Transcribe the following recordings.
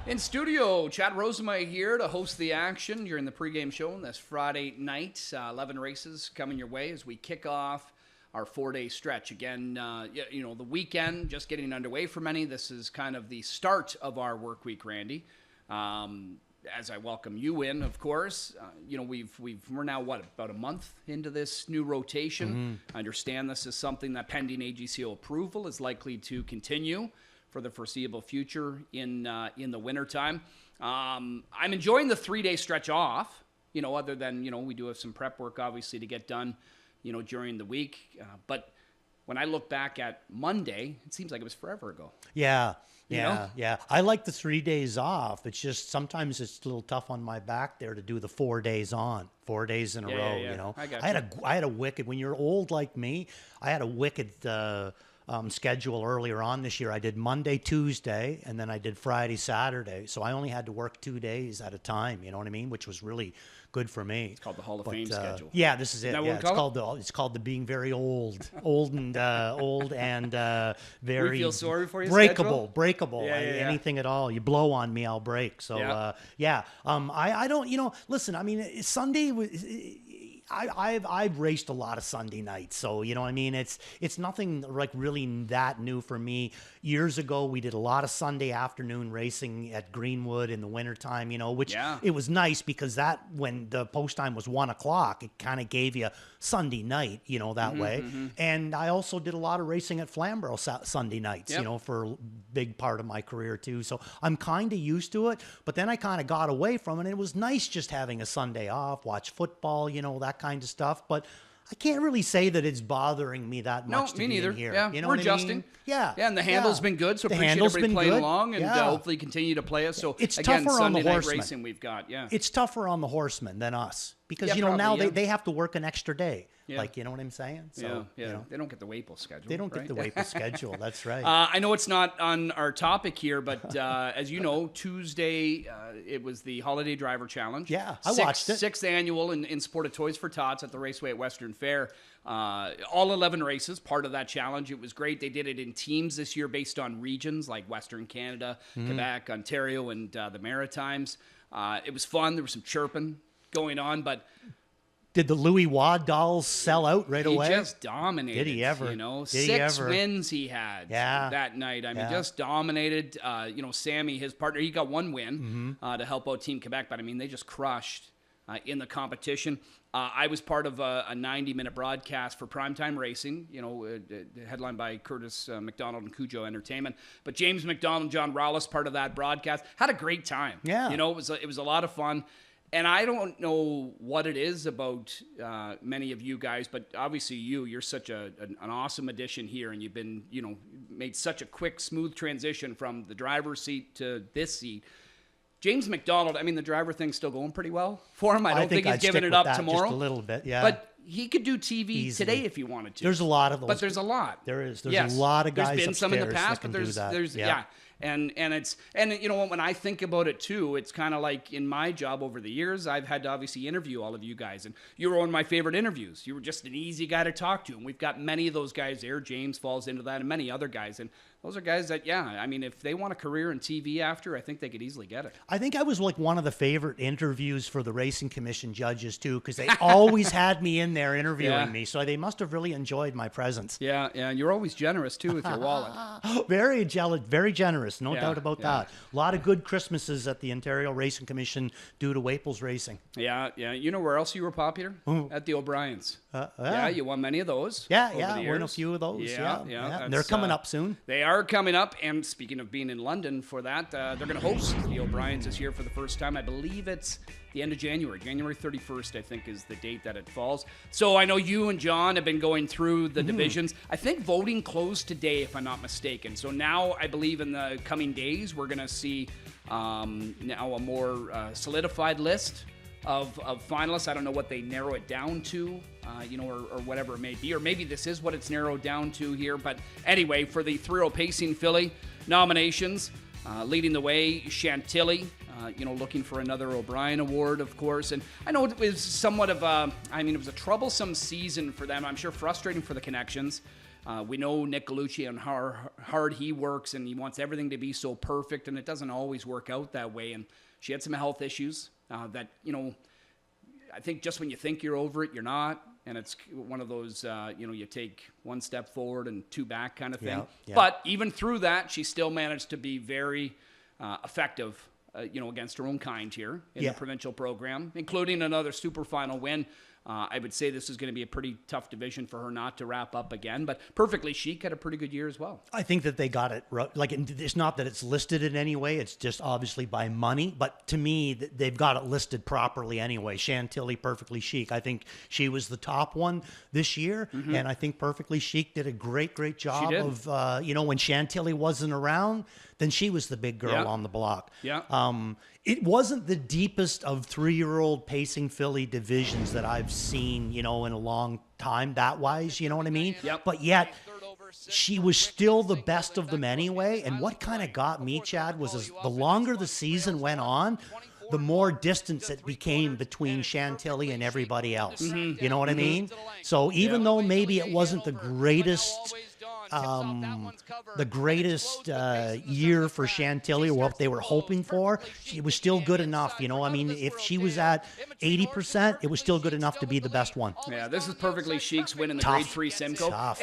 In studio, Chad Rosema here to host the action during the pregame show on this Friday night. 11 races coming your way as we kick off our 4-day stretch. Again, the weekend just getting underway for many. This is kind of the start of our work week, Randy. As I welcome you in, of course, we're now about a month into this new rotation. I understand this is something that pending AGCO approval is likely to continue for the foreseeable future in the wintertime. I'm enjoying the 3-day stretch off, other than, we do have some prep work, obviously, to get done, during the week. But when I look back at Monday, it seems like it was forever ago. Yeah. I like the 3 days off. It's just sometimes it's a little tough on my back there to do the 4 days on, 4 days in a row, Yeah. I had a wicked, when you're old like me, I had a wicked schedule earlier on this year. I did Monday, Tuesday, and then I did Friday, Saturday. So I only had to work 2 days at a time, you know what I mean? Which was really good for me. It's called the Hall of Fame schedule. Yeah, this is it. Yeah, it's called the being very old and very we feel sorry for you. Breakable. Anything at all. You blow on me, I'll break. So I don't. Listen. I mean, Sunday was. I've raced a lot of Sunday nights, so you know what I mean. It's nothing like really that new for me. Years ago, we did a lot of Sunday afternoon racing at Greenwood in the wintertime, which it was nice because that when the post time was 1 o'clock, it kind of gave you Sunday night, that way. Mm-hmm. And I also did a lot of racing at Flamborough Sunday nights, for a big part of my career too. So I'm kind of used to it, but then I kind of got away from it. It was nice just having a Sunday off, watch football, that kind of stuff. But I can't really say that it's bothering me that much to be in here. Yeah, we're adjusting. I mean? Yeah, and the handle's been good, so appreciate everybody playing along and hopefully continue to play us. So it's again, tougher Sunday on the night horsemen. racing we've got. Yeah, it's tougher on the horsemen than us because now they have to work an extra day. Yeah. Like, you know what I'm saying? So, they don't get the Waples schedule. They don't get the Waples schedule. That's right. I know it's not on our topic here, but as you know, Tuesday it was the Holiday Driver Challenge. Yeah, I watched it. 6th annual in support of Toys for Tots at the Raceway at Western Fair. All 11 races, part of that challenge. It was great. They did it in teams this year based on regions like Western Canada, Quebec, Ontario, and the Maritimes. It was fun. There was some chirping going on, but... Did the Louis Waugh dolls sell out right away? He just dominated. Did he ever? 6 wins he had that night. I mean, just dominated. Sammy, his partner, he got 1 win to help out Team Quebec, but I mean, they just crushed in the competition. I was part of a 90-minute broadcast for Primetime Racing, headlined by Curtis McDonald and Cujo Entertainment. But James McDonald and John Rallis, part of that broadcast, had a great time. Yeah. It was a lot of fun. And I don't know what it is about many of you guys, but obviously you're such an awesome addition here, and you've been, made such a quick, smooth transition from the driver's seat to this seat. James McDonald, I mean, the driver thing's still going pretty well for him. I don't think he's giving it up tomorrow. Just a little bit, yeah. But he could do TV today if he wanted to. There's a lot of those. But there's a lot. There is. There's a lot of guys There's been some in the past, but there's And when I think about it too, it's kind of like in my job over the years, I've had to obviously interview all of you guys, and you were one of my favorite interviews. You were just an easy guy to talk to, and we've got many of those guys there. James falls into that, and many other guys, and those are guys that, I mean, if they want a career in TV after, I think they could easily get it. I think I was like one of the favorite interviews for the Racing Commission judges too, because they always had me in there interviewing me, so they must have really enjoyed my presence. Yeah, and you're always generous too with your wallet. Very generous, no doubt about that. A lot of good Christmases at the Ontario Racing Commission due to Waples Racing. Yeah. You know where else you were popular? At the O'Briens. You won many of those. Yeah, won a few of those. Yeah. They're coming up soon. They are coming up, and speaking of being in London for that, they're going to host the O'Briens this year for the first time. I believe it's the end of January. January 31st, I think, is the date that it falls. So I know you and John have been going through the divisions. I think voting closed today, if I'm not mistaken. So now I believe in the coming days, we're going to see now a more solidified list of finalists. I don't know what they narrow it down to, or whatever it may be. Or maybe this is what it's narrowed down to here. But anyway, for the 3-0 Pacing filly nominations, leading the way, Chantilly, looking for another O'Brien Award, of course. And I know it was somewhat of it was a troublesome season for them. I'm sure frustrating for the Connections. We know Nick Galucci and how hard he works, and he wants everything to be so perfect, and it doesn't always work out that way. And she had some health issues that, I think just when you think you're over it, you're not. And it's one of those, you take one step forward and two back kind of thing. Yeah. But even through that, she still managed to be very effective, against her own kind here in the provincial program, including another super final win. I would say this is going to be a pretty tough division for her not to wrap up again, but Perfectly Chic had a pretty good year as well. I think that they got it like it's not that it's listed in any way. It's just obviously by money, but to me, they've got it listed properly anyway. Chantilly, Perfectly Chic. I think she was the top one this year, and I think Perfectly Chic did a great job of, when Chantilly wasn't around, then she was the big girl on the block. Yeah. It wasn't the deepest of 3-year-old pacing filly divisions that I've seen, in a long time, that wise, you know what I mean? Yep. But yet, she was still the best of them anyway. And what kind of got me, Chad, was the longer the season went on, the more distance it became between Chantilly and everybody else. You know what I mean? So even though maybe it wasn't the greatest year for Chantilly or what they were hoping for, it was still good enough. I mean, if she was at 80%, it was still good enough to be the best one. Yeah, this is Perfectly Chic's win in the Grade 3 Simcoe.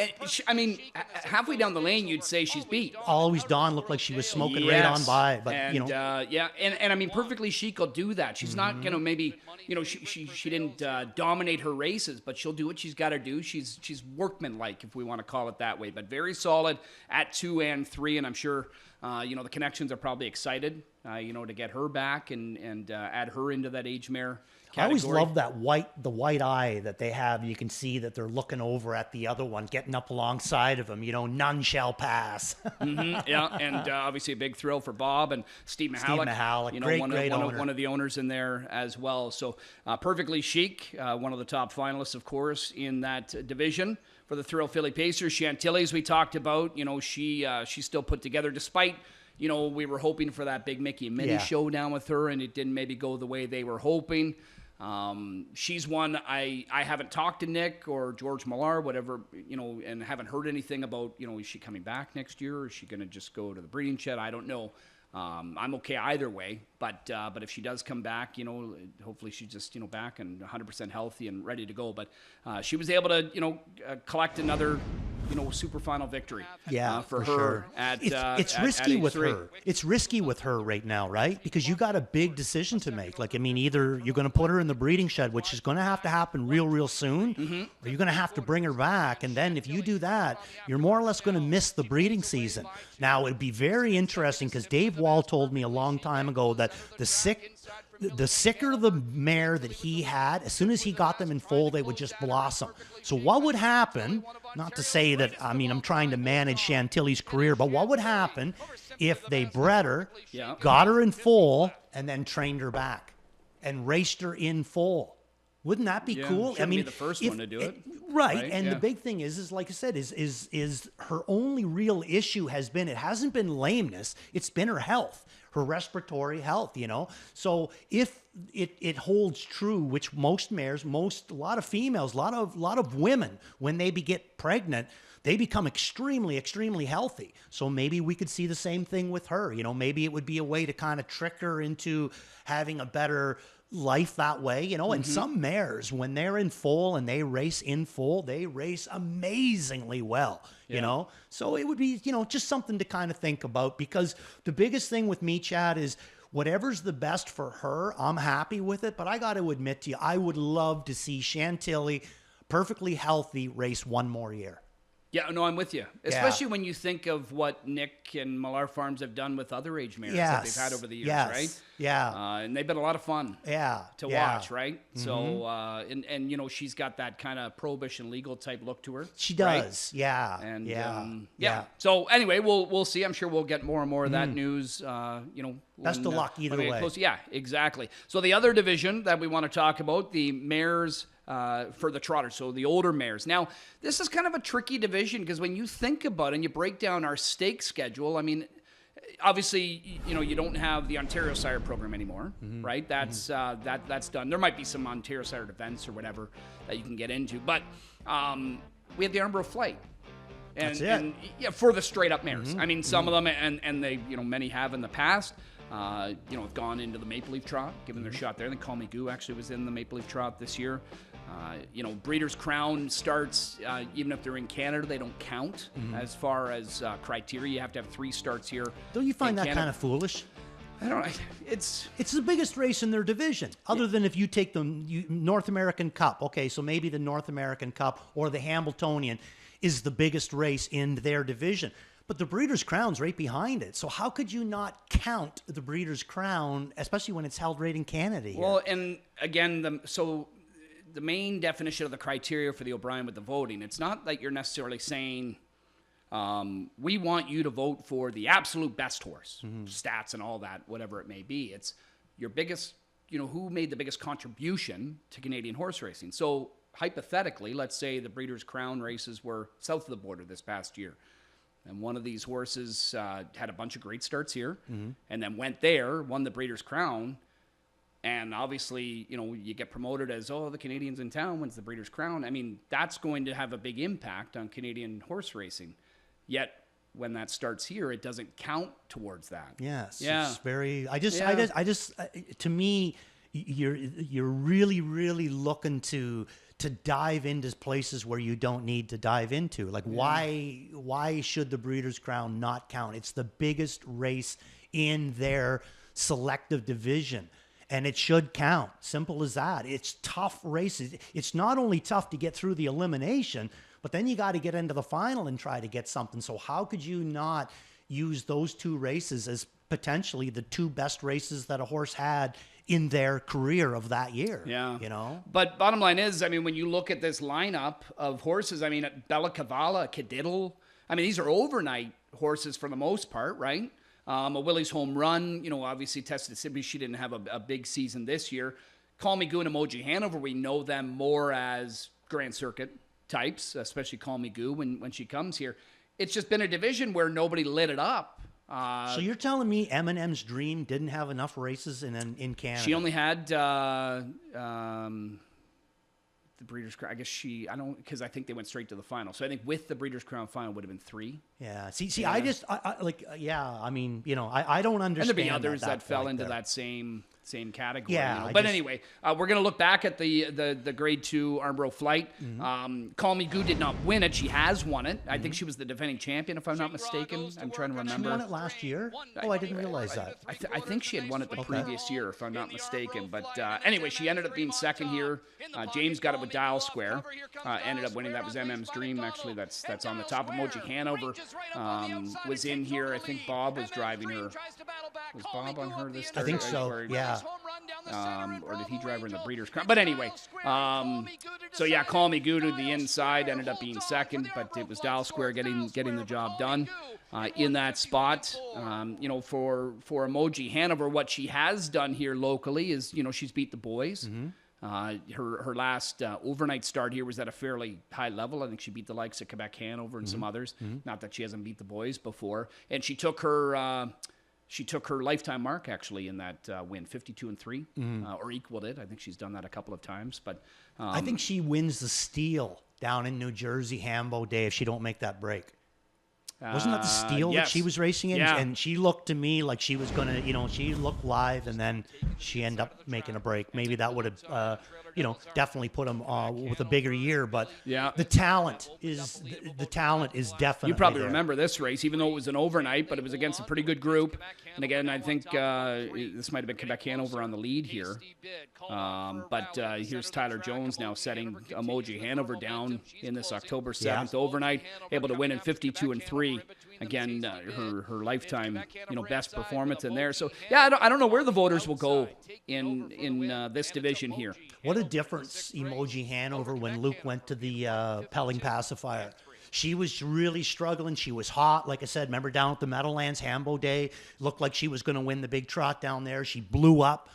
And halfway down the lane, you'd say she's beat. Always Dawn looked like she was smoking right on by. But, and I mean, Perfectly Chic will do that. She's not going to maybe, she didn't dominate her races, but she'll do what she's got to do. She's workmanlike, if we want to call it that way, but very solid at 2 and 3, and I'm sure the connections are probably excited to get her back and add her into that age mare category. I always love the white eye that they have. You can see that they're looking over at the other one, getting up alongside of them. None shall pass. Yeah, and obviously a big thrill for Bob and Steve Mihalik. Great owner. One of the owners in there as well. So Perfectly Chic, one of the top finalists, of course, in that division. For the Thrill Philly Pacers, Chantilly, as we talked about, she's still put together despite, we were hoping for that big Mickey and Minnie showdown with her, and it didn't maybe go the way they were hoping. She's one I haven't talked to Nick or George Millar, whatever, and haven't heard anything about, is she coming back next year, or is she going to just go to the breeding shed? I don't know. I'm okay either way, but if she does come back, hopefully she's just, back and 100% healthy and ready to go. But she was able to, collect another, super final victory. For her. Sure. It's risky with 3. her. It's risky with her right now, right? Because you got a big decision to make. Like, I mean, either you're going to put her in the breeding shed, which is going to have to happen real soon, or you're going to have to bring her back. And then if you do that, you're more or less going to miss the breeding season. Now, it'd be very interesting because Dave Wall told me a long time ago that the sicker the mare that he had, as soon as he got them in foal, they would just blossom. So what would happen, not to say that, I mean, I'm trying to manage Chantilly's career, but what would happen if they bred her, got her in foal, and then trained her back and raced her in foal? Wouldn't that be cool? I mean, be the first one to do it. Right. And the big thing is like I said, is her only real issue has been, it hasn't been lameness, it's been her health, her respiratory health, So if it holds true, which most mares, a lot of females, a lot of women, when they get pregnant, they become extremely, extremely healthy. So maybe we could see the same thing with her. Maybe it would be a way to kind of trick her into having a better life that way, and some mares, when they're in foal and they race in foal, they race amazingly well, so it would be, just something to kind of think about, because the biggest thing with me, Chad, is whatever's the best for her, I'm happy with it, but I got to admit to you, I would love to see Chantilly perfectly healthy race one more year. Yeah, no, I'm with you. Especially when you think of what Nick and Millar Farms have done with other age mares that they've had over the years, right? Yeah. And they've been a lot of fun to watch, right? So, and she's got that kind of prohibition legal type look to her. She does, right? And So anyway, we'll see. I'm sure we'll get more and more of that news, Best of luck either way. Yeah, exactly. So the other division that we want to talk about, the mares for the trotters, so the older mares. Now, this is kind of a tricky division because when you think about it and you break down our stake schedule, I mean, obviously, you don't have the Ontario Sire program anymore, right? That's that's done. There might be some Ontario Sire events or whatever that you can get into, but we have the Armborough Flight. That's it. And yeah, for the straight up mares. I mean, some of them, and they, many have in the past, have gone into the Maple Leaf Trot, given their shot there. I think Call Me Goo actually was in the Maple Leaf Trot this year. Breeders' Crown starts, even if they're in Canada, they don't count as far as criteria. You have to have 3 starts here. Don't you find that kind of foolish? I don't know. It's the biggest race in their division, other than if you take the North American Cup. Okay, so maybe the North American Cup or the Hambletonian is the biggest race in their division. But the Breeders' Crown's right behind it. So how could you not count the Breeders' Crown, especially when it's held right in Canada here? Well, and again, the main definition of the criteria for the O'Brien with the voting, it's not that you're necessarily saying we want you to vote for the absolute best horse, stats and all that, whatever it may be. It's your biggest, who made the biggest contribution to Canadian horse racing. So hypothetically, let's say the Breeders' Crown races were south of the border this past year. And one of these horses had a bunch of great starts here and then went there, won the Breeders' Crown. And obviously, you get promoted as, the Canadians in town wins the Breeders' Crown. I mean, that's going to have a big impact on Canadian horse racing. Yet, when that starts here, it doesn't count towards that. Yes. Yeah. It's very, to me, you're really, really looking to dive into places where you don't need to dive into. Like, why should the Breeders' Crown not count? It's the biggest race in their selective division. And it should count. Simple as that. It's tough races. It's not only tough to get through the elimination, but then you got to get into the final and try to get something. So how could you not use those 2 races as potentially the 2 best races that a horse had in their career of that year? Yeah. But bottom line is, I mean, when you look at this lineup of horses, I mean, Bella Cavala, Cadiddle, I mean, these are overnight horses for the most part, right? A Willie's Home Run, obviously tested Sydney. She didn't have a big season this year. Call Me Goo and Emoji Hanover, we know them more as Grand Circuit types, especially Call Me Goo when she comes here. It's just been a division where nobody lit it up. So you're telling me Eminem's Dream didn't have enough races in Canada? She only had the Breeders' Crown. I guess because I think they went straight to the final. So I think with the Breeders' Crown final would have been 3. Yeah. See, yeah. I mean, I don't understand. And there'd be others that fell into that same category. Yeah. But anyway, we're going to look back at the Grade 2 Armbro Flight. Call Me Goo did not win it. She has won it. I think she was the defending champion, if I'm not mistaken. I'm trying to remember. She won it last year? Oh, I didn't realize that. I think she had won it the previous year, if I'm not mistaken. But anyway, she ended up being second here. James got it with Dial Square. Ended up winning. That was MM's Dream, actually. That's on the top. Emoji Hanover was in here. I think Bob was driving her. Was Bob on her this time? I think so, yeah. Or did he drive her in the Breeders' Crown? But anyway, so yeah, Call Me Goo to the inside ended up being second, but it was Dial Square getting the job done in that spot. For Emoji Hanover, what she has done here locally is, she's beat the boys. Her last overnight start here was at a fairly high level. I think she beat the likes of Quebec Hanover and some others. Not that she hasn't beat the boys before. And she took her lifetime mark actually in that win, 52-3, or equaled it. I think she's done that a couple of times. But I think she wins the Steel down in New Jersey, Hambo Day, if she don't make that break. Wasn't that the Steel that she was racing in? Yeah. And she looked to me like she was going to, she looked live, and then she ended up making a break. Maybe that would have, definitely put him with a bigger year. But the talent is definitely You probably there. remember this race, even though it was an overnight, but it was against a pretty good group. And again, I think this might have been Quebec Hanover on the lead here. But here's Tyler Jones now setting Emoji Hanover down in this October 7th overnight, able to win in 52-3. Again, her lifetime, best performance in there. So yeah, I don't know where the voters will go in this division here. What a difference Emoji Hanover when Luke went to the Pelling Pacifier. She was really struggling. She was hot. Like I said, remember down at the Meadowlands, Hambo Day, looked like she was going to win the big trot down there. She blew up,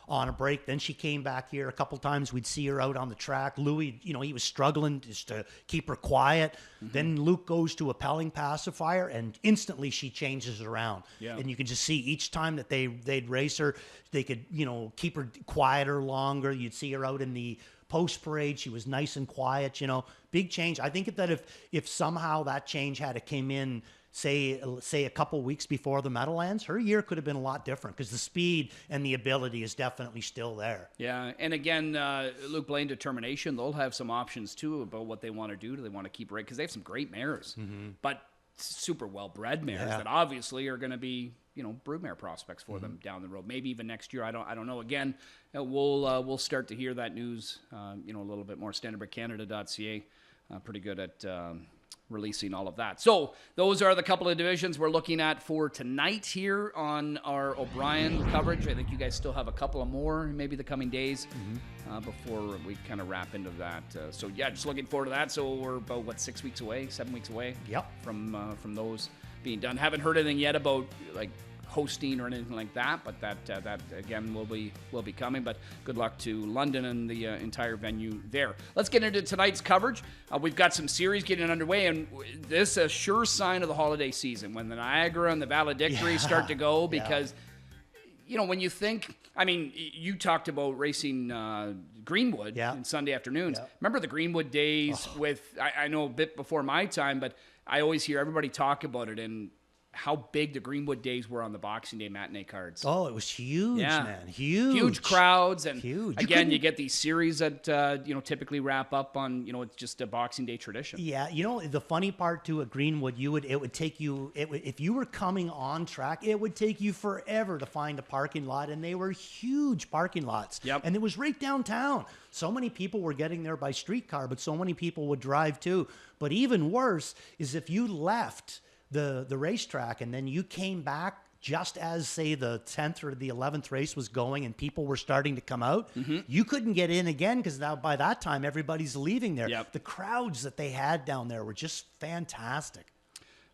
on a break. Then she came back here a couple times. We'd see her out on the track. Louis, he was struggling just to keep her quiet. Then Luke goes to a Pelling Pacifier, and instantly she changes around. Yeah. And you can just see each time that they'd race her, they could, keep her quieter longer. You'd see her out in the post parade, she was nice and quiet. Big change. I think that if somehow that change had came in, say a couple weeks before the Meadowlands, her year could have been a lot different because the speed and the ability is definitely still there. Yeah, and again, Luke Blaine determination, they'll have some options too about what they want to do. Do they want to keep right? Because they have some great mares, but super well-bred mares that obviously are going to be, broodmare prospects for them down the road. Maybe even next year. I don't know. Again, we'll start to hear that news, a little bit more. Standardbreedcanada.ca, pretty good at releasing all of that. So those are the couple of divisions we're looking at for tonight here on our O'Brien coverage. I think you guys still have a couple of more, maybe the coming days, before we kind of wrap into that. So yeah, just looking forward to that. So we're about 7 weeks away from those being done. Haven't heard anything yet about like hosting or anything like that, but that again will be coming. But good luck to London and the entire venue there. Let's get into tonight's coverage. We've got some series getting underway, and this is a sure sign of the holiday season when the Niagara and the Valedictory start to go, because when you think, you talked about racing Greenwood in Sunday afternoons. Remember the Greenwood days with, I know a bit before my time, but I always hear everybody talk about it and how big the Greenwood days were on the Boxing Day matinee cards. Oh, it was huge, man. Huge crowds. And again, you get these series that, typically wrap up on, it's just a Boxing Day tradition. Yeah. The funny part too at Greenwood, it would take you, if you were coming on track, it would take you forever to find a parking lot. And they were huge parking lots. Yep. And it was right downtown. So many people were getting there by streetcar, but so many people would drive too. But even worse is if you left the racetrack and then you came back just as, say, the 10th or the 11th race was going and people were starting to come out, you couldn't get in again because now by that time everybody's leaving there. Yep. The crowds that they had down there were just fantastic.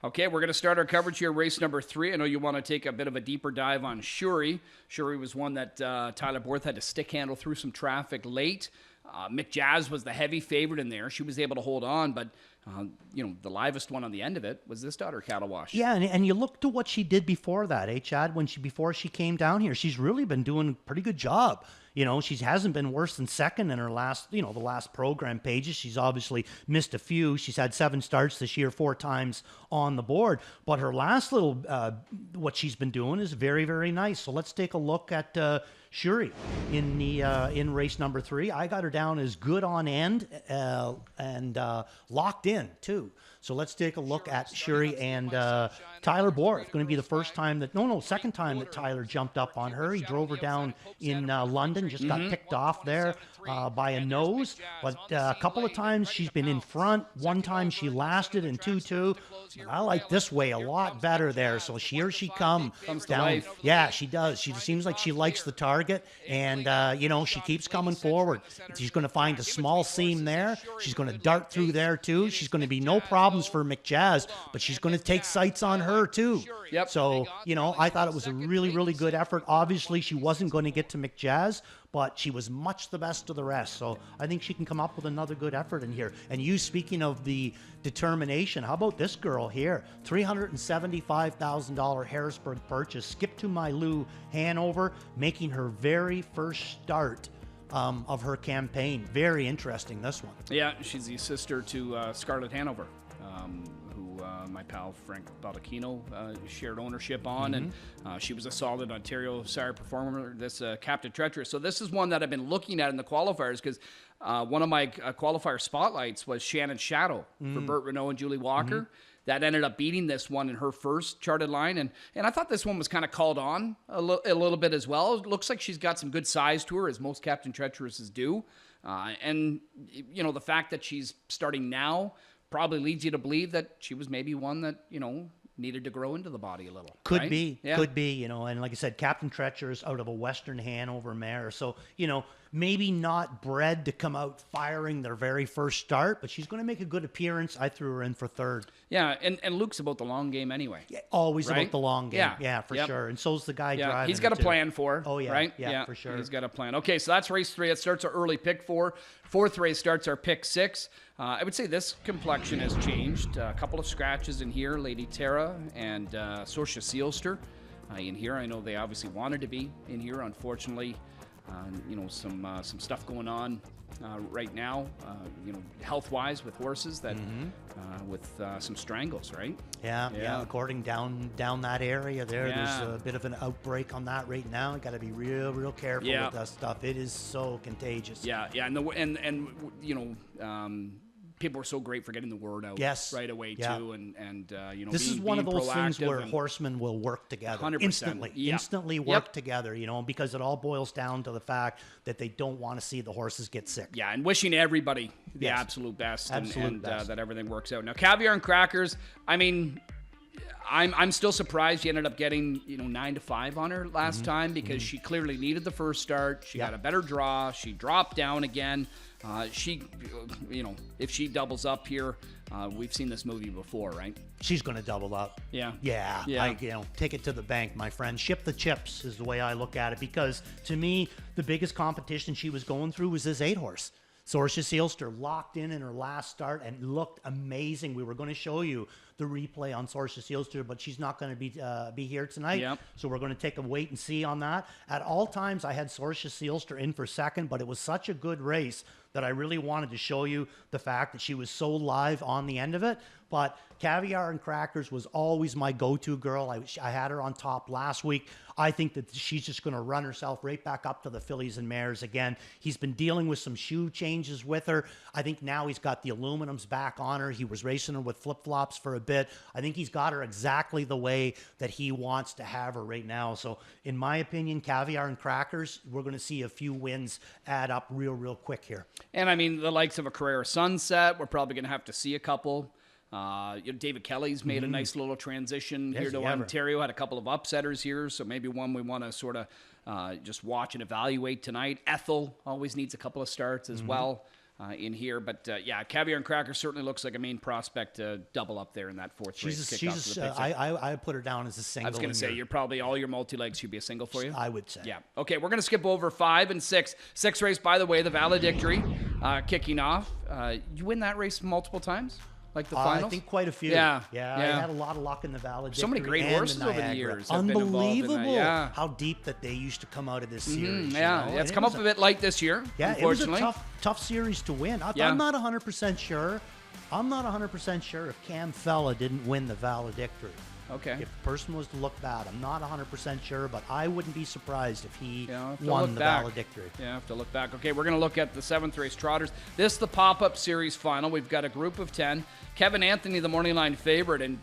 Okay, we're going to start our coverage here, race number 3. I know you want to take a bit of a deeper dive on Shuri. Shuri was one that Tyler Borth had to stick handle through some traffic late. Mick Jazz was the heavy favorite in there. She was able to hold on, but the livest one on the end of it was this daughter, Cattle Wash. Yeah, and you look to what she did before that, Chad? Before she came down here, she's really been doing a pretty good job. She hasn't been worse than second in her last, the last program pages. She's obviously missed a few. She's had 7 starts this year, 4 times on the board. But her last little, what she's been doing is very, very nice. So let's take a look at Shuri in race number 3. I got her down as good on end and locked in too. So let's take a look at Shuri and Tyler Borth. Going to be the second time that Tyler jumped up on her. He drove her down in London, just got picked off there by a nose. But a couple of times she's been in front. One time she lasted in 2-2. I like this way a lot better there. So here she comes down. Life. Yeah, she does. She seems like she likes the target, and she keeps coming forward. She's going to find a small seam there. She's going to dart through there too. She's going to be no problems for McJazz, but she's going to take sights on her too. Yep. So I thought it was a really, really good effort. Obviously, she wasn't going to get to McJazz, but she was much the best of the rest. So I think she can come up with another good effort in here. And you, speaking of the determination, how about this girl here? $375,000 Harrisburg purchase. Skip to my Lou Hanover, making her very first start of her campaign. Very interesting, this one. Yeah, she's the sister to Scarlett Hanover, who my pal Frank Baldacchino shared ownership on, and she was a solid Ontario Sire performer, this Captain Treacherous. So this is one that I've been looking at in the qualifiers, because one of my qualifier spotlights was Shannon Shadow for Burt Renault and Julie Walker. That ended up beating this one in her first charted line. And I thought this one was kind of called on a little bit as well. It looks like she's got some good size to her, as most Captain Treacherouses do. And the fact that she's starting now probably leads you to believe that she was maybe one that, needed to grow into the body a little. Could right? be, Yeah. could be, and like I said, Captain Treacherous out of a Western Hanover mare. So, maybe not bred to come out firing their very first start, but she's going to make a good appearance. I threw her in for third. Yeah, and Luke's about the long game anyway. Yeah, always right? about the long game. Yeah. For sure. And so's the guy driving. He's got a too. plan for her. Oh, yeah. Right? Yeah, for sure. He's got a plan. Okay, so that's race 3. It starts our early pick 4. 4th race starts our pick 6. I would say this complexion has changed. A couple of scratches in here. Lady Tara and Sorcia Sealster in here. I know they obviously wanted to be in here. Unfortunately, some stuff going on right now, health-wise with horses that with some strangles, right? Yeah. According down that area there's a bit of an outbreak on that right now. You got to be real careful with that stuff. It is so contagious. Yeah, people were so great for getting the word out right away too, and this is one of those things where horsemen will work together 100%. instantly work together, because it all boils down to the fact that they don't want to see the horses get sick. Yeah, and wishing everybody the absolute best, and that everything works out. Now, Caviar and Crackers, I mean, I'm still surprised she ended up getting 9 to 5 on her last time, because she clearly needed the first start. She got a better draw. She dropped down again. If she doubles up here, we've seen this movie before, right? She's going to double up. Yeah. Take it to the bank, my friend. Ship the chips is the way I look at it, because to me, the biggest competition she was going through was this 8-horse. Sorcia Sealster locked in her last start and looked amazing. We were going to show you the replay on Sorcia Sealster, but she's not going to be here tonight. Yep. So we're going to take a wait and see on that. At all times, I had Sorcia Sealster in for second, but it was such a good race that I really wanted to show you the fact that she was so live on the end of it. But Caviar and Crackers was always my go-to girl. I had her on top last week. I think that she's just going to run herself right back up to the fillies and mares again. He's been dealing with some shoe changes with her. I think now he's got the aluminums back on her. He was racing her with flip-flops for a bit. I think he's got her exactly the way that he wants to have her right now. So in my opinion, Caviar and Crackers, we're going to see a few wins add up real quick here. And I mean, the likes of a Carrera Sunset, we're probably going to have to see a couple. David Kelly's made a nice little transition here to Ontario, had a couple of upsetters here, so maybe one we want to sort of just watch and evaluate tonight. Ethel always needs a couple of starts as well in here, but Caviar and Cracker certainly looks like a main prospect to double up there in that fourth race. I put her down as a single. I was going to say, you're probably all your multi-legs should be a single for you. I would say. Yeah. Okay, we're going to skip over 5 and 6. 6 race, by the way, the Valedictory kicking off. You win that race multiple times? Like the finals? I think quite a few. Yeah. I had a lot of luck in the Valedictory. So many great horses over the years. Unbelievable how deep that they used to come out of this series. It's come up a bit light this year, unfortunately. It was a tough series to win. I'm not 100% sure. I'm not 100% sure if Cam Fella didn't win the Valedictory. Okay. If the person was to look bad, I'm not 100% sure, but I wouldn't be surprised if he won the Valedictory. Yeah, I have to look back. Okay, we're going to look at the 7th race Trotters. This is the pop-up series final. We've got a group of 10. Kevin Anthony, the morning line favorite, and,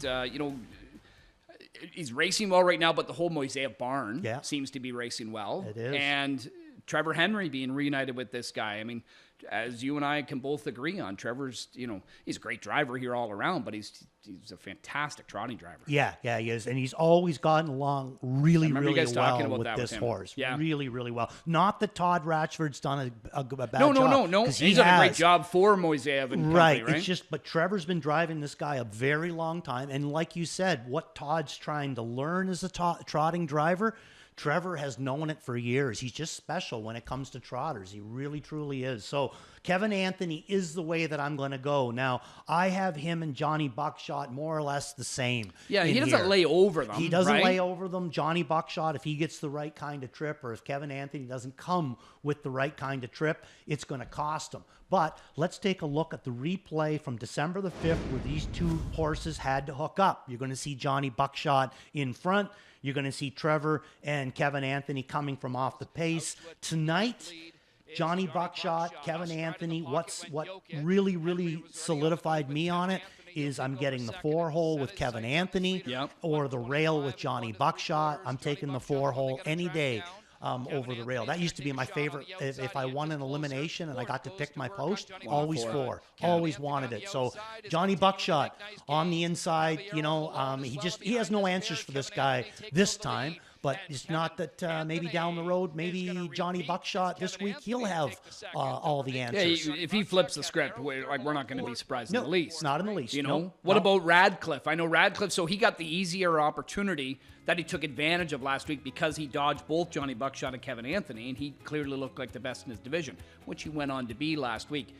he's racing well right now, but the whole Moisea barn seems to be racing well. It is. And Trevor Henry being reunited with this guy. I mean, as you and I can both agree on, Trevor's, he's a great driver here all around, but he's a fantastic trotting driver. Yeah, he is. And he's always gotten along really well with this horse. Yeah. Really well. Not that Todd Ratchford's done a bad job. No. He's done a great job for Moisea and company, right? It's just, but Trevor's been driving this guy a very long time. And like you said, what Todd's trying to learn as a trotting driver, Trevor has known it for years. He's just special when it comes to trotters. He really, truly is. So Kevin Anthony is the way that I'm going to go. Now, I have him and Johnny Buckshot more or less the same. Yeah, he doesn't lay over them. He doesn't lay over them. Johnny Buckshot, if he gets the right kind of trip, or if Kevin Anthony doesn't come with the right kind of trip, it's going to cost him. But let's take a look at the replay from December the 5th where these two horses had to hook up. You're going to see Johnny Buckshot in front. You're going to see Trevor and Kevin Anthony coming from off the pace. Tonight, Johnny Buckshot, Kevin Anthony, what really solidified me on it is I'm getting the 4-hole with Kevin Anthony or the rail with Johnny Buckshot. I'm taking the 4-hole any day over the rail. That used to be my favorite. If I won an elimination and I got to pick my post, always 4. Always wanted it. So Johnny Buckshot on the inside, he has no answers for this guy this time. But it's not that maybe down the road, maybe Johnny Buckshot this week, he'll have all the answers. Yeah, if he flips the script, we're not going to be surprised in the least. Not in the least. What about Radcliffe? I know Radcliffe, so he got the easier opportunity that he took advantage of last week because he dodged both Johnny Buckshot and Kevin Anthony, and he clearly looked like the best in his division, which he went on to be last week.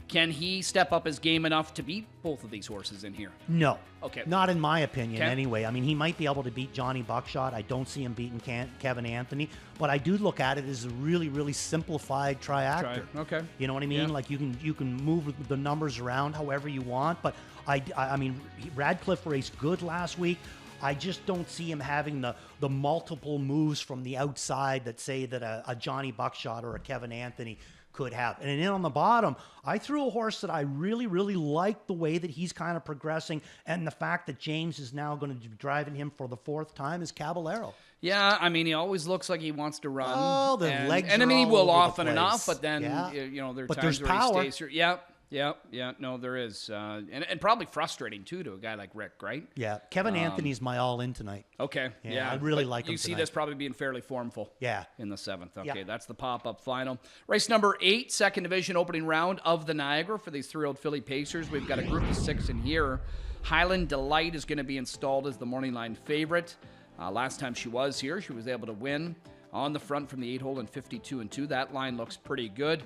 Can he step up his game enough to beat both of these horses in here? No. Okay. Not in my opinion, anyway. I mean, he might be able to beat Johnny Buckshot. I don't see him beating Kevin Anthony, but I do look at it as a really, really simplified triactor. Okay. You know what I mean? Yeah. Like you can move the numbers around however you want. But I mean, Radcliffe raced good last week. I just don't see him having the multiple moves from the outside that say that a Johnny Buckshot or a Kevin Anthony could have. And then on the bottom, I threw a horse that I really, really like the way that he's kind of progressing, and the fact that James is now going to be driving him for the 4th time is Caballero. Yeah, I mean, he always looks like he wants to run. Oh, the legs and I are mean, he all will over often the place. enough, but then, Yeah. you know, there are But times there's where power. he stays here. Yeah, no, there is. And probably frustrating, too, to a guy like Rick, right? Yeah, Kevin Anthony's my all-in tonight. Okay, Yeah, I really But like him You see tonight. this probably being fairly formful. Yeah. In the 7th. Okay, Yeah. that's the pop-up final. Race number 8, second division opening round of the Niagara for these 3-year-old filly Pacers. We've got a group of 6 in here. Highland Delight is going to be installed as the morning line favorite. Last time she was here, she was able to win on the front from the 8-hole in 52-2. That line looks pretty good.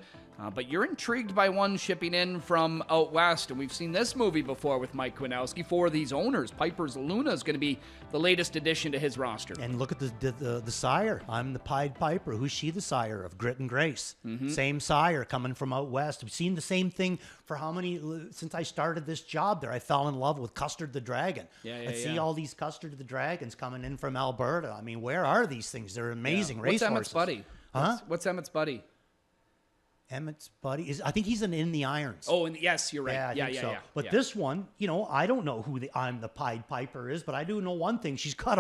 But you're intrigued by one shipping in from out west, and we've seen this movie before with Mike Kwinowski. For these owners, Piper's Luna is going to be the latest addition to his roster. And look at the sire. I'm the Pied Piper. Who's she the sire of? Grit and Grace. Same sire coming from out west. We've seen the same thing for how many, since I started this job there. I fell in love with Custard the Dragon. I see all these Custard the Dragons coming in from Alberta. I mean, where are these things? They're amazing racehorses. What's Emmett's buddy? Huh? What's Emmett's buddy? Emmett's buddy I think he's in the irons. Oh, and yes, you're right. Yeah, I think so. But this one, you know, I don't know who I'm the Pied Piper is, but I do know one thing. She's got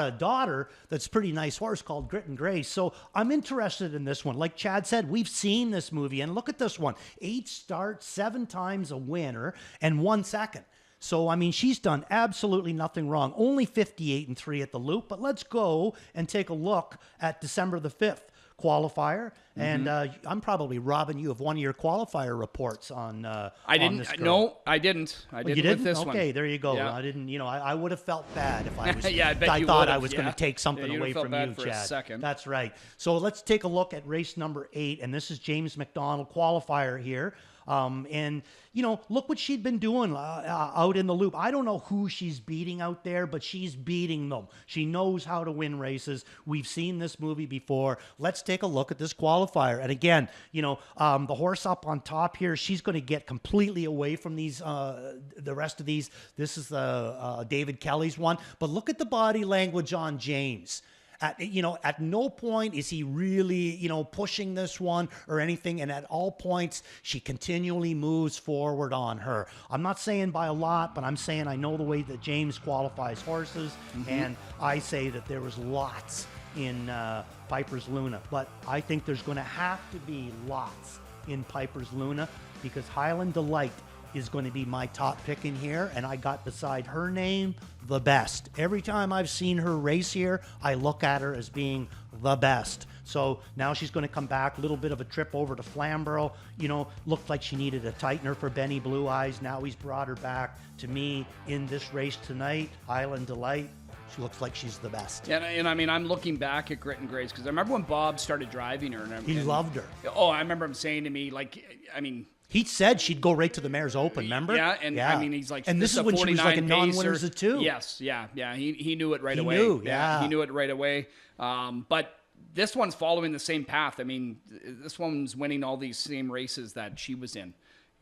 a daughter that's a pretty nice horse called Grit and Grace. So I'm interested in this one. Like Chad said, we've seen this movie, and look at this one: 8 starts, 7 times a winner, and 1 second. So, I mean, she's done absolutely nothing wrong. Only 58-3 at the Loop. But let's go and take a look at December the 5th. Qualifier, and I'm probably robbing you of one of your qualifier reports on. I didn't. On this girl. No, I didn't. I didn't. You didn't? With this okay, one. there you go. Yeah. I didn't. You know, I would have felt bad if I was. Yeah, I bet I you thought I would've, was going yeah. to take something Yeah, you'd away have felt from bad you, for a Chad. second. That's right. So let's take a look at race number 8, and this is James McDonald qualifier here. And, you know, look what she'd been doing out in the Loop. I don't know who she's beating out there, but she's beating them. She knows how to win races. We've seen this movie before. Let's take a look at this qualifier. And again, you know, the horse up on top here, she's going to get completely away from these, the rest of these. This is the David Kelly's one. But look at the body language on James. At no point is he really, pushing this one or anything. And at all points, she continually moves forward on her. I'm not saying by a lot, but I'm saying I know the way that James qualifies horses. And I say that there was lots in Piper's Luna. But I think there's going to have to be lots in Piper's Luna because Highland Delight is going to be my top pick in here, and I got beside her name the best. Every time I've seen her race here, I look at her as being the best. So now she's going to come back, a little bit of a trip over to Flamborough. Looked like she needed a tightener for Benny Blue Eyes. Now he's brought her back. To me, in this race tonight, Highland Delight, she looks like she's the best. Yeah, and I mean, I'm looking back at Grit and Grace because I remember when Bob started driving her. He loved her. Oh, I remember him saying to me, he said she'd go right to the Mayor's Open, remember? Yeah, I mean, he's like, and this is when she was like a non-winners of 2. Yes, yeah. He knew it right away. He knew it right away. But this one's following the same path. I mean, this one's winning all these same races that she was in.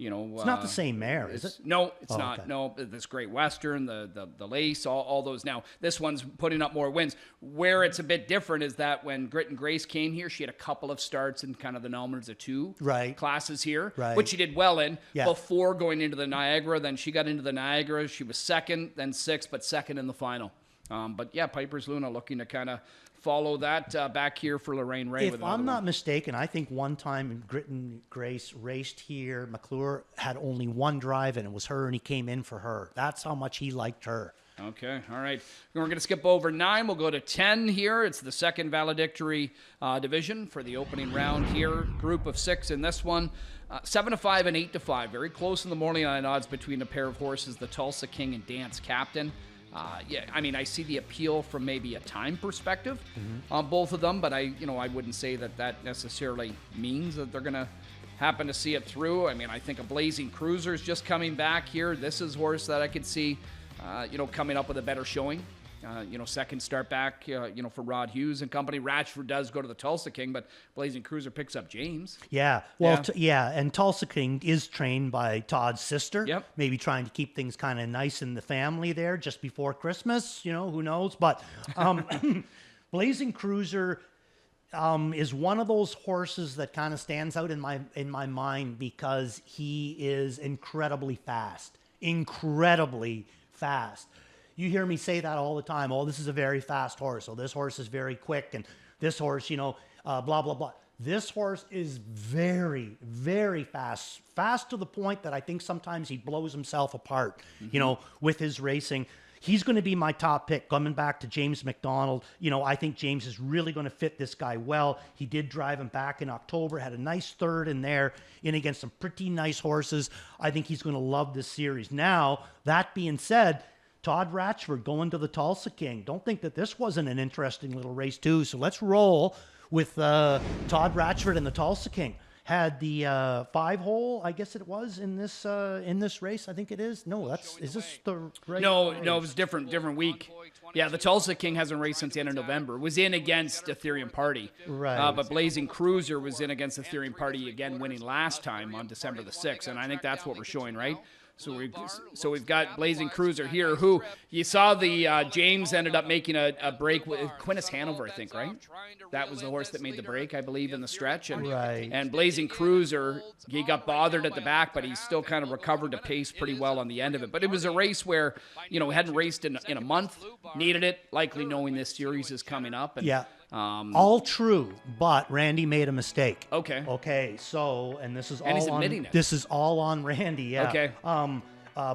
It's not the same mare, is it? No, it's not. Okay. No, this Great Western, the Lace, all those. Now, this one's putting up more wins. Where it's a bit different is that when Grit and Grace came here, she had a couple of starts in kind of the numbers of 2 classes here, which she did well in before going into the Niagara. Then she got into the Niagara. She was second, then 6th, but second in the final. But yeah, Piper's Luna looking to kind of follow that back here for Lorraine Ray. If I'm not mistaken, I think one time Grit and Grace raced here, McClure had only one drive, and it was her, and he came in for her. That's how much he liked her. Okay, all right. We're going to skip over 9. We'll go to 10 here. It's the second valedictory division for the opening round here. Group of 6 in this one. 7-5 and 8-5. Very close in the morning line odds between a pair of horses, the Tulsa King and Dance Captain. I mean, I see the appeal from maybe a time perspective on both of them, but I wouldn't say that necessarily means that they're going to happen to see it through. I mean, I think a Blazing Cruiser is just coming back here. This is a horse that I could see, coming up with a better showing. Second start back, for Rod Hughes and company. Ratchford does go to the Tulsa King, but Blazing Cruiser picks up James. Yeah, well, and Tulsa King is trained by Todd's sister. Yep. Maybe trying to keep things kind of nice in the family there just before Christmas, who knows? But Blazing Cruiser is one of those horses that kind of stands out in my mind because he is incredibly fast. You hear me say that all the time. Oh, this is a very fast horse. Oh, this horse is very quick. And this horse, blah, blah, blah. This horse is very, very fast. Fast to the point that I think sometimes he blows himself apart, with his racing. He's going to be my top pick. Coming back to James McDonald, I think James is really going to fit this guy well. He did drive him back in October, had a nice third in there, in against some pretty nice horses. I think he's going to love this series. Now, that being said, Todd Ratchford going to the Tulsa King. Don't think that this wasn't an interesting little race too. So let's roll with Todd Ratchford and the Tulsa King. Had the 5-hole, I guess it was, in this race. I think it is. No, is this the right? No, it was different week. Yeah, the Tulsa King hasn't raced since the end of November. Was in against Ethereum Party. Right. But Blazing Cruiser was in against Ethereum Party again, winning last time on December the 6th. And I think that's what we're showing, right? So we've got Blazing Cruiser here, who you saw the James ended up making a break with Quintus Hanover, I think, right? That was the horse that made the break, I believe, in the stretch. And, right. And Blazing Cruiser, he got bothered at the back, but he still kind of recovered to pace pretty well on the end of it. But it was a race where, he hadn't raced in a month, needed it, likely knowing this series is coming up. And, yeah. All true, but Randy made a mistake. Okay. So, and this is and all he's admitting on it. This is all on Randy. Yeah. Okay.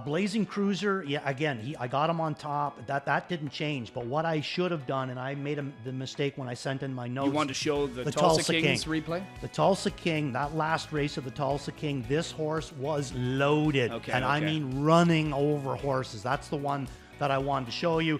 Blazing Cruiser. Yeah. Again, I got him on top. That didn't change. But what I should have done, and I made the mistake when I sent in my notes. You wanted to show the Tulsa King's replay. The Tulsa King. That last race of the Tulsa King. This horse was loaded, I mean running over horses. That's the one that I wanted to show you.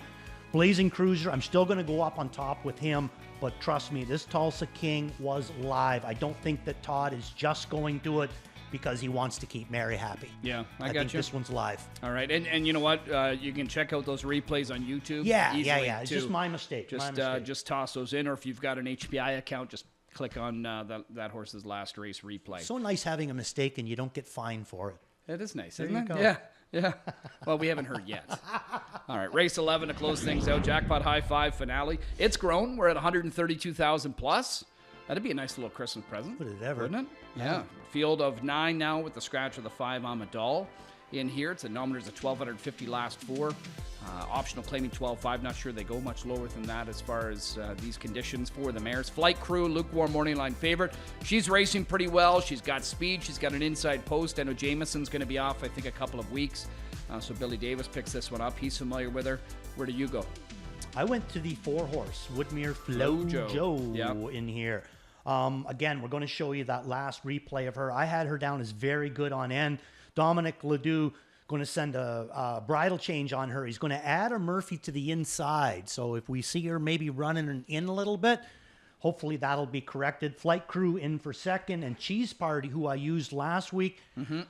Blazing Cruiser. I'm still going to go up on top with him. But trust me, this Tulsa King was live. I don't think that Todd is just going to it because he wants to keep Mary happy. Yeah, I think this one's live. All right, and you know what? You can check out those replays on YouTube. Yeah. It's too. just my mistake. Just toss those in, or if you've got an HPI account, just click on that horse's last race replay. So nice having a mistake and you don't get fined for it. It is nice, There isn't you it? go. Yeah. Well, we haven't heard yet. All right, race 11 to close things out. Jackpot High Five finale. It's grown. We're at 132,000 plus. That'd be a nice little Christmas present. Would it ever? Wouldn't it? Yeah. Field of 9 now with the scratch of the 5 Amadal in here. It's a nominators of 1,250 last 4. Optional claiming 12.5. Not sure they go much lower than that as far as these conditions for the mares. Flight Crew, lukewarm morning line favorite. She's racing pretty well. She's got speed. She's got an inside post. I know Jameson's going to be off, I think, a couple of weeks. So Billy Davis picks this one up. He's familiar with her. Where do you go? I went to the 4-horse Woodmere Flojo in here. Again, we're going to show you that last replay of her. I had her down as very good on end. Dominic Ledoux going to send a bridle change on her. He's going to add a Murphy to the inside. So if we see her maybe running in a little bit, hopefully that'll be corrected. Flight Crew in for second, and Cheese Party, who I used last week.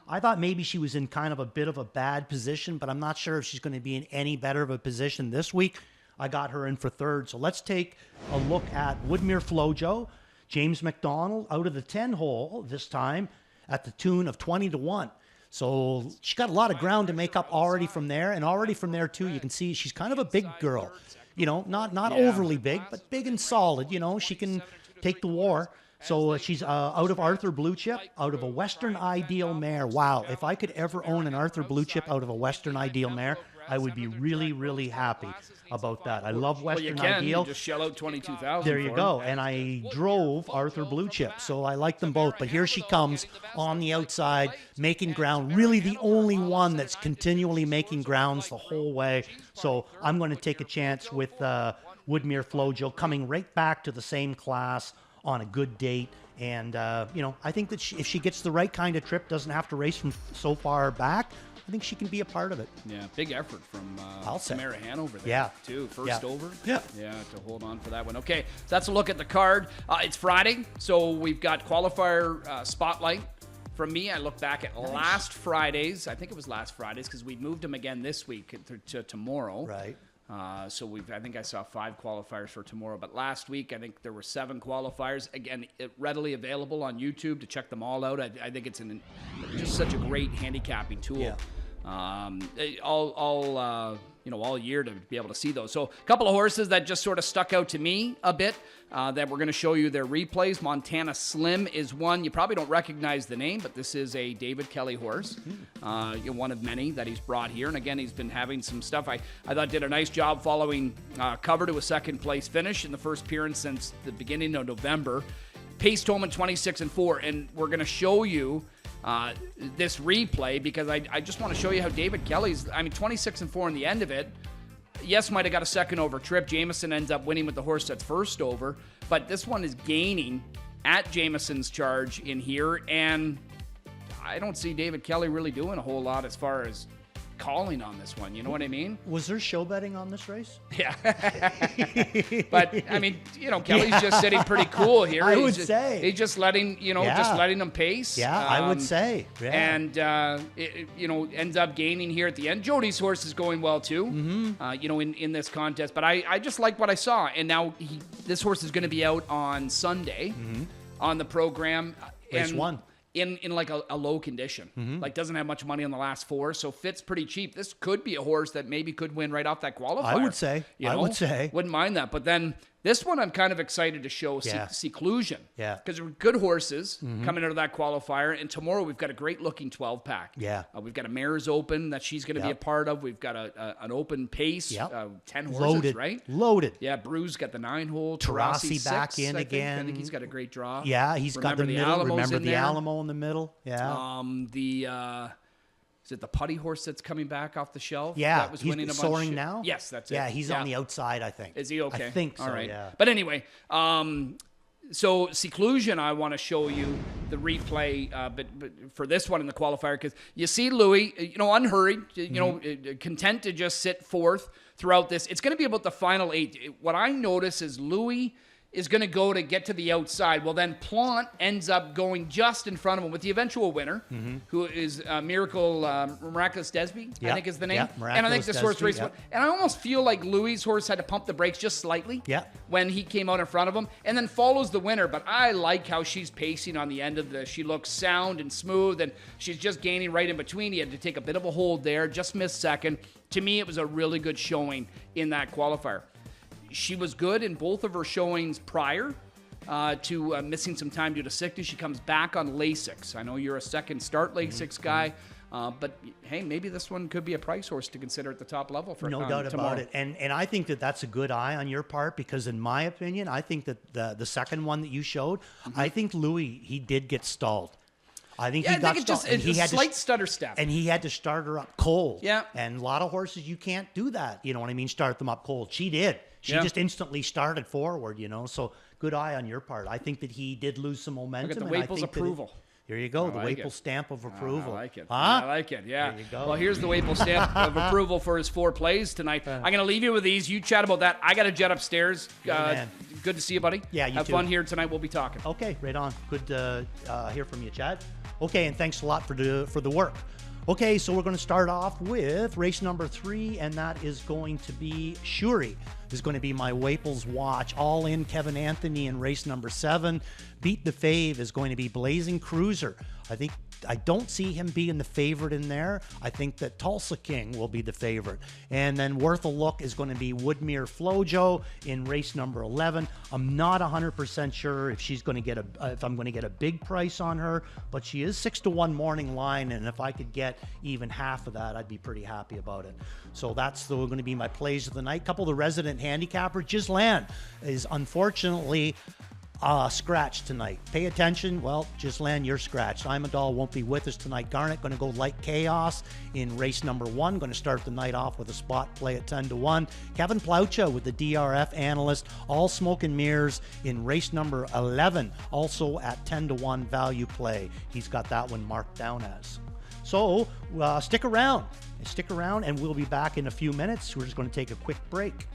I thought maybe she was in kind of a bit of a bad position, but I'm not sure if she's going to be in any better of a position this week. I got her in for third. So let's take a look at Woodmere Flojo. James McDonald out of the 10-hole this time at the tune of 20-1. So she got a lot of ground to make up already from there. And already from there, too, you can see she's kind of a big girl. Not overly big, but big and solid. She can take the war. So she's out of Arthur Blue Chip, out of a Western Ideal mare. Wow, if I could ever own an Arthur Blue Chip out of a Western Ideal mare, I would be really, really happy about that. I love Western Ideal. You just shell out $22,000. There you go. And I drove Arthur Blue Chip, so I like them both. But here she comes on the outside, making ground. Really the only one that's continually making grounds the whole way. So I'm going to take a chance with Woodmere Flojo coming right back to the same class on a good date. And, I think that if she gets the right kind of trip, doesn't have to race from so far back, I think she can be a part of it. Yeah, big effort from Samara Hanover there, yeah. too. First over. Yeah. Yeah, to hold on for that one. Okay, so that's a look at the card. It's Friday, so we've got qualifier spotlight from me, I look back at last Friday's. I think it was last Friday's because we moved them again this week to tomorrow. Right. So I think I saw 5 qualifiers for tomorrow. But last week, I think there were 7 qualifiers. Again, readily available on YouTube to check them all out. I think it's just such a great handicapping tool. Yeah. All year to be able to see those. So a couple of horses that just sort of stuck out to me a bit that we're going to show you their replays. Montana Slim is one. You probably don't recognize the name, but this is a David Kelly horse. One of many that he's brought here. And again, he's been having some stuff. I thought did a nice job following cover to a second place finish in the first appearance since the beginning of November. Paced home in 26-4. And we're going to show you this replay because I just want to show you how David Kelly's, 26-4 in the end of it. Yes, might have got a second over trip. Jameson ends up winning with the horse that's first over, but this one is gaining at Jameson's charge in here, and I don't see David Kelly really doing a whole lot as far as calling on this one. You know what I mean? Was there show betting on this race? Yeah. But, Kelly's just sitting pretty cool here. I would say. He's just letting, just letting them pace. Yeah, I would say. Yeah. And, ends up gaining here at the end. Jody's horse is going well, too, in this contest. But I just like what I saw. And now this horse is going to be out on Sunday on the program. Race 1. In like a low condition, like doesn't have much money on the last 4, so fits pretty cheap. This could be a horse that maybe could win right off that qualifier. I would say. Wouldn't mind that. But then this one I'm kind of excited to show Seclusion. Yeah. Because they're good horses coming out of that qualifier. And tomorrow we've got a great looking 12-pack. Yeah. We've got a Mares Open that she's going to be a part of. We've got an open pace, 10 horses, Loaded. right? Loaded. Yeah, Bruce got the 9-hole. Tarasi back in again. I think he's got a great draw. Yeah, he's got the middle. Remember the there. Alamo in the middle. Yeah. Is it the putty horse that's coming back off the shelf? Yeah, that was he's winning a soaring bunch. now. Yes, that's it. Yeah, he's on the outside, I think. Is he okay? I think so. All right. Yeah. But anyway, so Seclusion, I want to show you the replay, but for this one in the qualifier because you see Louis, unhurried, content to just sit fourth throughout this. It's going to be about the final 8. What I notice is Louis is going to go to get to the outside. Well, then Plant ends up going just in front of him with the eventual winner, who is Miraculous Desby, I think is the name. And I think this horse raced. And I almost feel like Louis' horse had to pump the brakes just slightly when he came out in front of him, and then follows the winner. But I like how she's pacing on the end of this. She looks sound and smooth, and she's just gaining right in between. He had to take a bit of a hold there, just missed second. To me, it was a really good showing in that qualifier. She was good in both of her showings prior to missing some time due to sickness. She comes back on Lasix. I know you're a second start Lasix guy, but hey, maybe this one could be a price horse to consider at the top level for no doubt tomorrow. about it. And I think that's a good eye on your part because, in my opinion, I think that the second one that you showed, I think Louis, he did get stalled. I think he got just a slight stutter step. And he had to start her up cold. Yeah. And a lot of horses, you can't do that. You know what I mean? Start them up cold. She did. She just instantly started forward, So good eye on your part. I think that he did lose some momentum. Look at the Waples approval. There you go. The Waples stamp of approval. I like it. Huh? I like it, yeah. There you go. Well, here's the Waples stamp of approval for his 4 plays tonight. I'm going to leave you with these. You chat about that. I got to jet upstairs. Man. Good to see you, buddy. Yeah, you Have too. fun here tonight. We'll be talking. Okay, right on. Good to hear from you, Chad. Okay, and thanks a lot for the work. Okay, so we're going to start off with race number 3, and that is going to be Shuri. This is going to be my Waples watch. All in Kevin Anthony in race number 7. Beat the Fave is going to be Blazing Cruiser. I don't see him being the favorite in there. I think that Tulsa King will be the favorite. And then Worth a Look is going to be Woodmere Flojo in race number 11. I'm not 100% sure if she's going to get if I'm going to get a big price on her, but she is 6-1 morning line, and if I could get even half of that, I'd be pretty happy about it. So that's going to be my plays of the night. Couple of the resident handicapper, Ghislaine, is unfortunately scratched tonight. Pay attention. Well, Ghislaine, you're scratched. Imadahl won't be with us tonight. Garnet going to go Light Chaos in race number 1. Going to start the night off with a spot play at 10-1. Kevin Plaucha with the DRF analyst. All smoke and mirrors in race number 11. Also at 10-1 value play. He's got that one marked down as. So stick around. Stick around and we'll be back in a few minutes. We're just going to take a quick break.